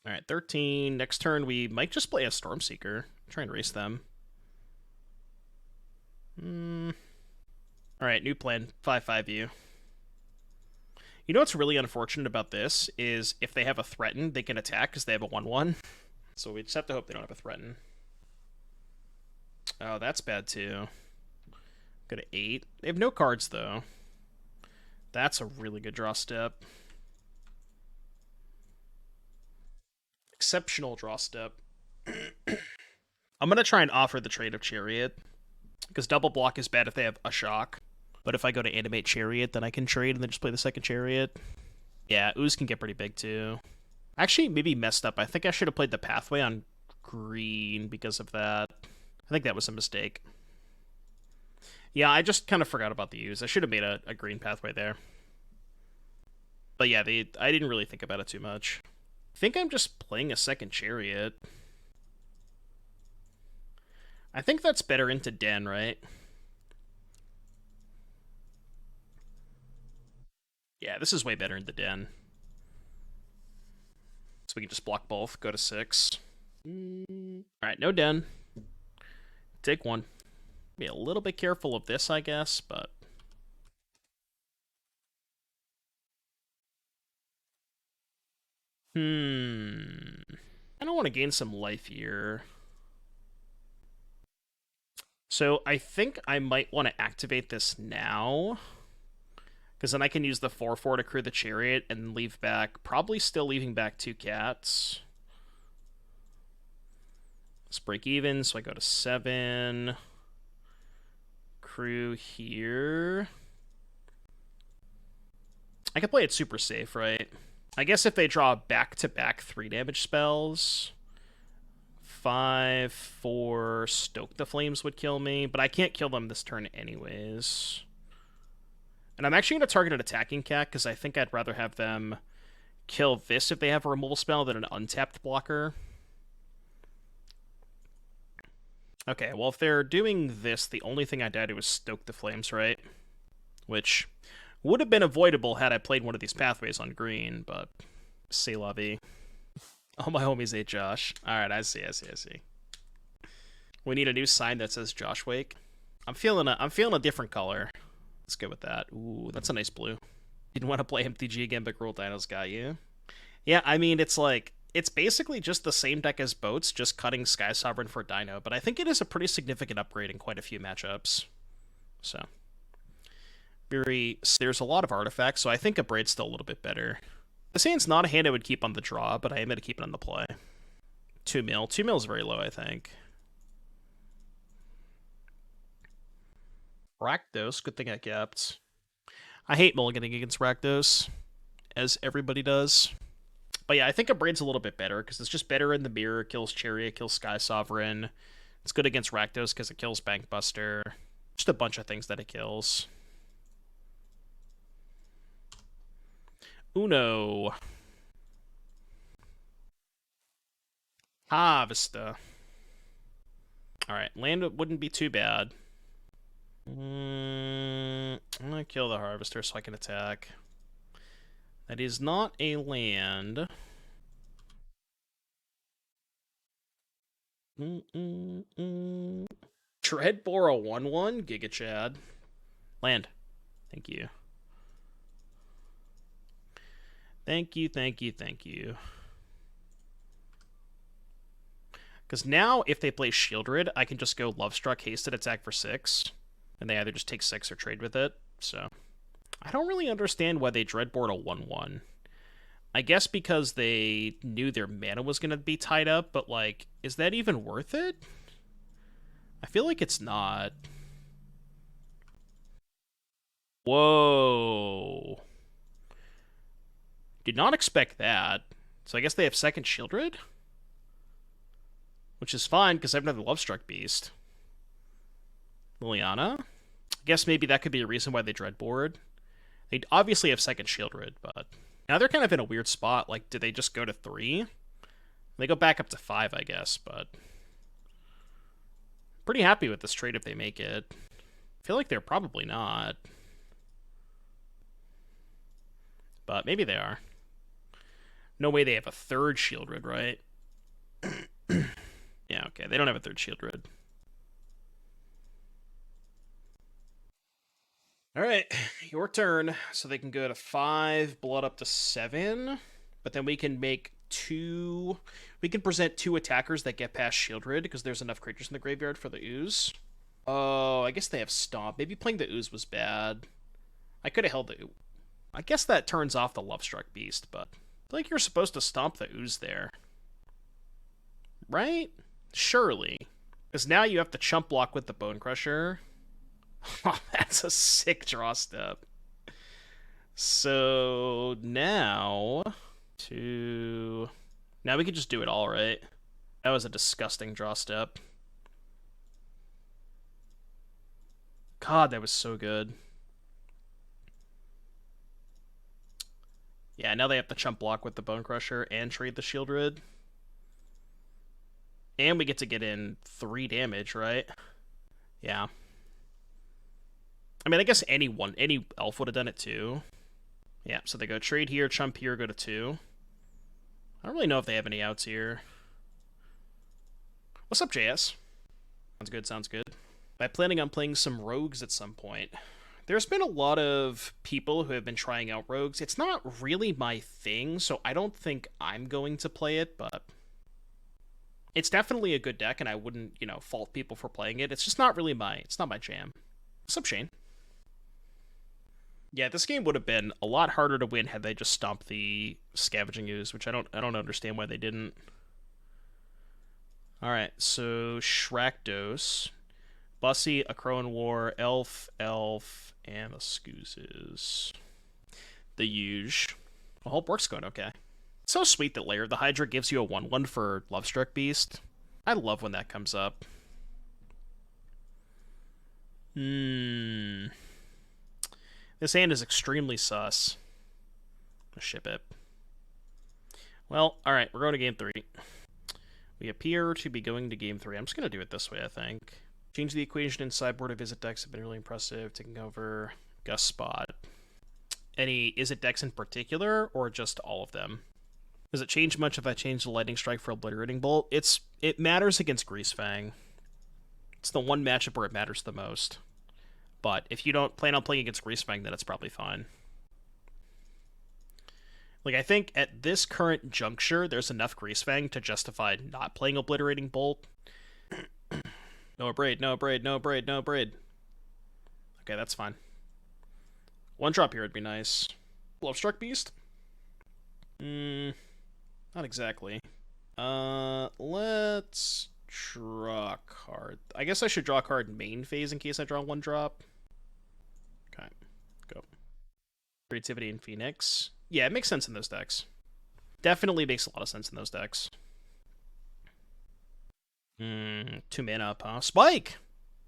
Alright, 13. Next turn, we might just play a Stormseeker. Try and race them. Alright, new plan. 5-5 you. You know what's really unfortunate about this is if they have a Threaten, they can attack because they have a 1-1. So we just have to hope they don't have a Threaten. Oh, that's bad too. Go to 8. They have no cards though. That's a really good draw step. Exceptional draw step. I'm going to try and offer the trade of Chariot. Because double block is bad if they have a shock. But if I go to animate Chariot, then I can trade and then just play the second Chariot. Yeah, Ooze can get pretty big too. Actually, maybe messed up. I think I should have played the Pathway on green because of that. I think that was a mistake. Yeah, I just kind of forgot about the Ooze. I should have made a green Pathway there. But yeah, I didn't really think about it too much. I think I'm just playing a second Chariot. I think that's better into Den, right? Yeah, this is way better in the Den. So we can just block both, go to 6. Alright, no Den. Take 1. Be a little bit careful of this, I guess, but... I don't want to gain some life here. So I think I might want to activate this now. Because then I can use the 4-4 to crew the Chariot and leave back... Probably still leaving back 2 cats. Let's break even, so I go to 7. Crew here. I could play it super safe, right? I guess if they draw back-to-back 3 damage spells... 5, 4, Stoke the Flames would kill me, but I can't kill them this turn anyways. And I'm actually going to target an attacking cat, because I think I'd rather have them kill this if they have a removal spell than an untapped blocker. Okay, well, if they're doing this, the only thing I'd do is Stoke the Flames, right? Which would have been avoidable had I played one of these pathways on green, but c'est la vie. All my homies ate Josh. Alright, I see. We need a new sign that says Josh Wake. I'm feeling a different color. Let's go with that. Ooh, that's a nice blue. Didn't want to play MTG again, but Gruul Dino's got you. Yeah, I mean, it's basically just the same deck as Boats, just cutting Sky Sovereign for Dino, but I think it is a pretty significant upgrade in quite a few matchups. So, there's a lot of artifacts, so I think Abrade's still a little bit better. This hand's not a hand I would keep on the draw, but I am going to keep it on the play. 2 mil. 2 mil is very low, I think. Rakdos, good thing I kept. I hate mulliganing against Rakdos, as everybody does. But yeah, I think Abrade's a little bit better, because it's just better in the mirror, kills Chariot, kills Sky Sovereign. It's good against Rakdos, because it kills Bankbuster. Just a bunch of things that it kills. Uno. Harvester. Alright, land wouldn't be too bad. I'm gonna kill the Harvester so I can attack. That is not a land. Dreadbore a 1-1? Giga Chad. Land. Thank you. Thank you. Because now, if they play Shieldred, I can just go Lovestruck, Hasted, attack for 6. And they either just take 6 or trade with it. So, I don't really understand why they Dreadboard a 1/1. I guess because they knew their mana was going to be tied up, but, like, is that even worth it? I feel like it's not. Whoa. Did not expect that. So I guess they have second Shieldred? Which is fine, because I have another Lovestruck Beast. Liliana? I guess maybe that could be a reason why they Dreadboard. They obviously have second Shieldred, but... Now they're kind of in a weird spot. Like, did they just go to 3? They go back up to 5, I guess, but... Pretty happy with this trade if they make it. I feel like they're probably not. But maybe they are. No way they have a third Shieldred, right? Yeah, okay. They don't have a third Shieldred. Alright, your turn. So they can go to 5, blood up to 7. But then we can make 2... We can present 2 attackers that get past Shieldred, because there's enough creatures in the graveyard for the Ooze. Oh, I guess they have Stomp. Maybe playing the Ooze was bad. I could have held the... I guess that turns off the Lovestruck Beast, but... I feel like you're supposed to Stomp the Ooze there. Right? Surely. Because now you have to chump block with the Bonecrusher. Oh, that's a sick draw step. So now now we can just do it all, right? That was a disgusting draw step. God, that was so good. Yeah, now they have to chump block with the Bonecrusher and trade the Shieldred. And we get to get in 3 damage, right? Yeah. I mean, I guess any elf would have done it too. Yeah, so they go trade here, chump here, go to 2. I don't really know if they have any outs here. What's up, JS? Sounds good, sounds good. I'm planning on playing some rogues at some point. There's been a lot of people who have been trying out rogues. It's not really my thing, so I don't think I'm going to play it, but... It's definitely a good deck, and I wouldn't, fault people for playing it. It's just not really it's not my jam. What's up, Shane? Yeah, this game would have been a lot harder to win had they just stomped the Scavenging Ooze, which I don't understand why they didn't. Alright, so Shrapdos, Bussy, Akroan War, Elf, and the Scoozes. The huge. I hope work's going okay. It's so sweet that Lair, the Hydra, gives you a 1/1 for Lovestruck Beast. I love when that comes up. This hand is extremely sus. I'll ship it. Well, alright, we're going to game 3. We appear to be going to game 3. I'm just going to do it this way, I think. Change the equation in sideboard of Izzet decks have been really impressive. Taking over Gus Spot. Any Izzet decks in particular, or just all of them? Does it change much if I change the Lightning Strike for Obliterating Bolt? It matters against Greasefang. It's the one matchup where it matters the most. But if you don't plan on playing against Greasefang, then it's probably fine. Like, I think at this current juncture, there's enough Greasefang to justify not playing Obliterating Bolt. No Abrade, no Abrade, no Abrade, no Abrade. Okay, that's fine. 1 drop here would be nice. Lovestruck Beast? Not exactly. Let's draw a card. I guess I should draw a card main phase in case I draw 1 drop. Okay, go. Creativity and Phoenix. Yeah, it makes sense in those decks. Definitely makes a lot of sense in those decks. 2 mana up, huh? Spike!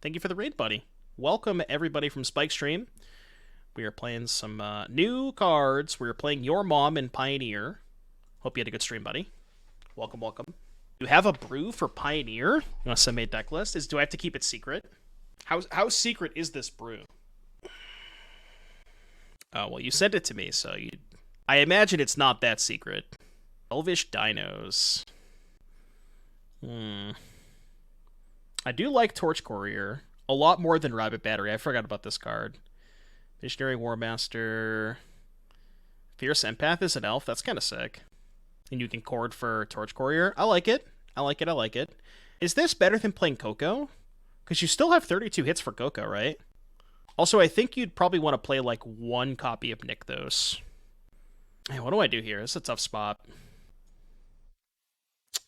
Thank you for the raid, buddy. Welcome, everybody from Spike Stream. We are playing some new cards. We are playing Your Mom and Pioneer. Hope you had a good stream, buddy. Welcome, welcome. You have a brew for Pioneer? You want to send me a deck list? Do I have to keep it secret? How secret is this brew? Oh, well, you sent it to me, so I imagine it's not that secret. Elvish Dinos. I do like Torch Courier a lot more than Rabbit Battery. I forgot about this card. Visionary Warmaster. Fierce Empath is an elf. That's kind of sick. And you can chord for Torch Courier. I like it. I like it, I like it. Is this better than playing Coco? Because you still have 32 hits for Coco, right? Also, I think you'd probably want to play, like, one copy of Nykthos. Hey, what do I do here? This is a tough spot.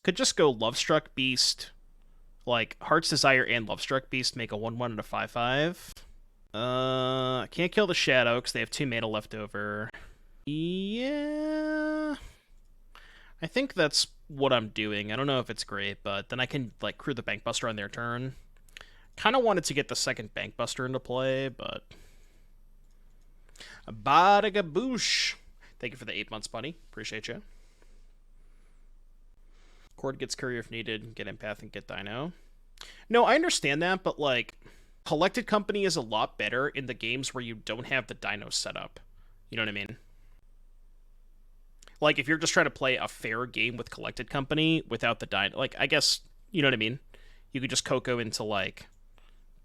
Could just go Lovestruck Beast, like, Heart's Desire and Lovestruck Beast make a 1-1 and a 5-5. I can't kill the Shadow because they have 2 mana left over. Yeah... I think that's what I'm doing. I don't know if it's great, but then I can, like, crew the Bankbuster on their turn. Kind of wanted to get the second Bankbuster into play, but... Badagaboosh! Thank you for the 8 months, buddy. Appreciate you. Cord gets Courier if needed, get Empath and get Dino. No, I understand that, but, like, Collected Company is a lot better in the games where you don't have the Dino set up. You know what I mean? Like, if you're just trying to play a fair game with Collected Company without the Dino... Like, I guess, you know what I mean? You could just Coco into, like,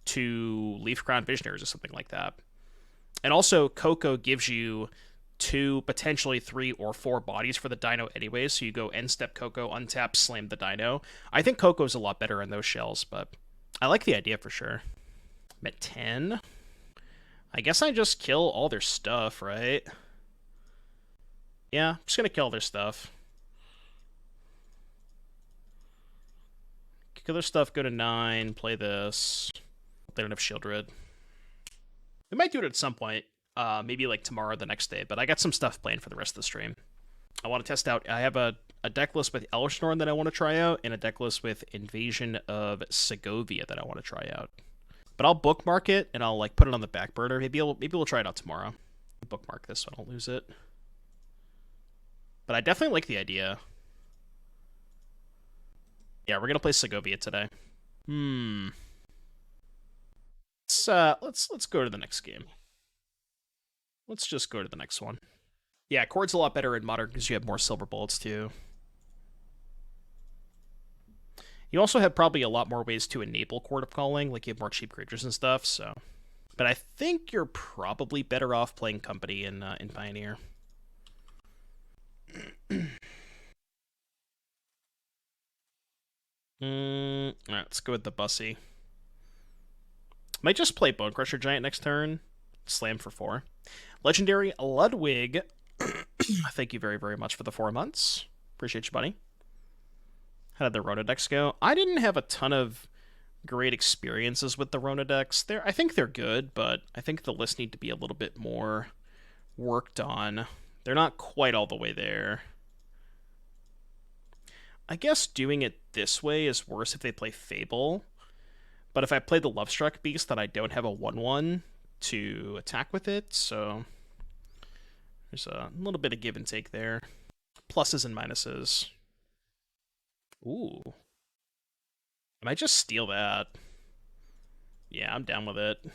2 Leaf Crown Visionaries or something like that. And also, Coco gives you 2, potentially 3 or 4 bodies for the Dino anyway, so you go end step Coco, untap, slam the Dino. I think Coco's a lot better in those shells, but I like the idea for sure. I'm at 10. I guess I just kill all their stuff, right? Yeah, I'm just gonna kill their stuff. Kill their stuff, go to 9, play this. They don't have Shieldred. We might do it at some point. Maybe like tomorrow or the next day, but I got some stuff planned for the rest of the stream. I want to test out... I have a deck list with Elvish Norn that I want to try out, and a deck list with Invasion of Segovia that I want to try out. But I'll bookmark it, and I'll like put it on the back burner. Maybe we'll try it out tomorrow. Bookmark this so I don't lose it. But I definitely like the idea. Yeah, we're gonna play Segovia today. Let's go to the next game. Let's just go to the next one. Yeah, Chord's a lot better in Modern because you have more silver bullets too. You also have probably a lot more ways to enable Chord of Calling, like you have more cheap creatures and stuff, so... But I think you're probably better off playing Company in Pioneer. Alright, let's go with the Bussy. Might just play Bonecrusher Giant next turn. Slam for 4. Legendary Ludwig. Thank you very, very much for the 4 months. Appreciate you, buddy. How did the Rona decks go? I didn't have a ton of great experiences with the Rona decks. I think they're good, but I think the lists need to be a little bit more worked on. They're not quite all the way there. I guess doing it this way is worse if they play Fable. But if I play the Lovestruck Beast, then I don't have a 1/1 to attack with it, so there's a little bit of give and take there. Pluses and minuses. Ooh. I might just steal that. Yeah, I'm down with it.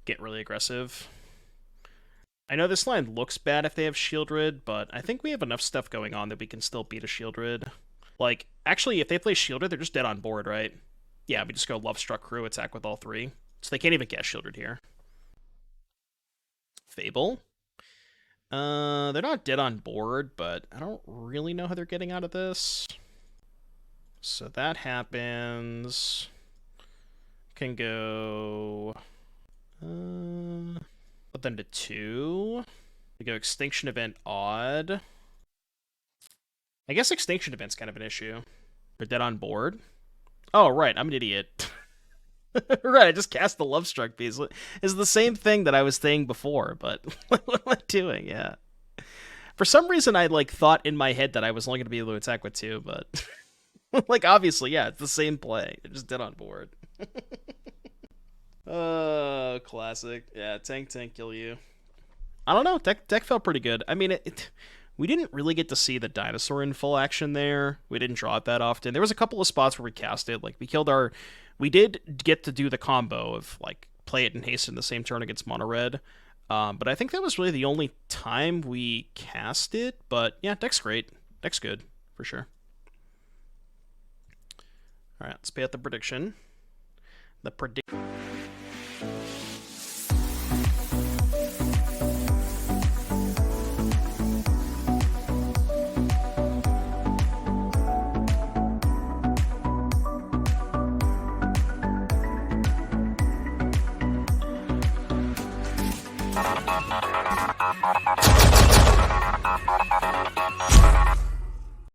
Get really aggressive. I know this line looks bad if they have Shieldred, but I think we have enough stuff going on that we can still beat a Shieldred. Like, actually, if they play Shieldred, they're just dead on board, right? Yeah, we just go Lovestruck Crew, attack with all 3. So they can't even get Shieldred here. Fable. They're not dead on board, but I don't really know how they're getting out of this. So that happens. Can go... put them to 2. We go Extinction Event Odd. I guess Extinction Event's kind of an issue. They're dead on board. Oh, right, I'm an idiot. Right, I just cast the Lovestruck Beast. It's the same thing that I was saying before, but what am I doing? Yeah. For some reason, I like thought in my head that I was only going to be able to attack with 2, but like obviously, yeah, it's the same play. They're just dead on board. Oh, classic. Yeah, tank, kill you. I don't know. Deck felt pretty good. I mean, we didn't really get to see the dinosaur in full action there. We didn't draw it that often. There was a couple of spots where we cast it. Like, we did get to do the combo of, like, play it and haste in the same turn against Mono Red. But I think that was really the only time we cast it. But, yeah, deck's great. Deck's good, for sure. Alright, let's pay out the prediction. The prediction...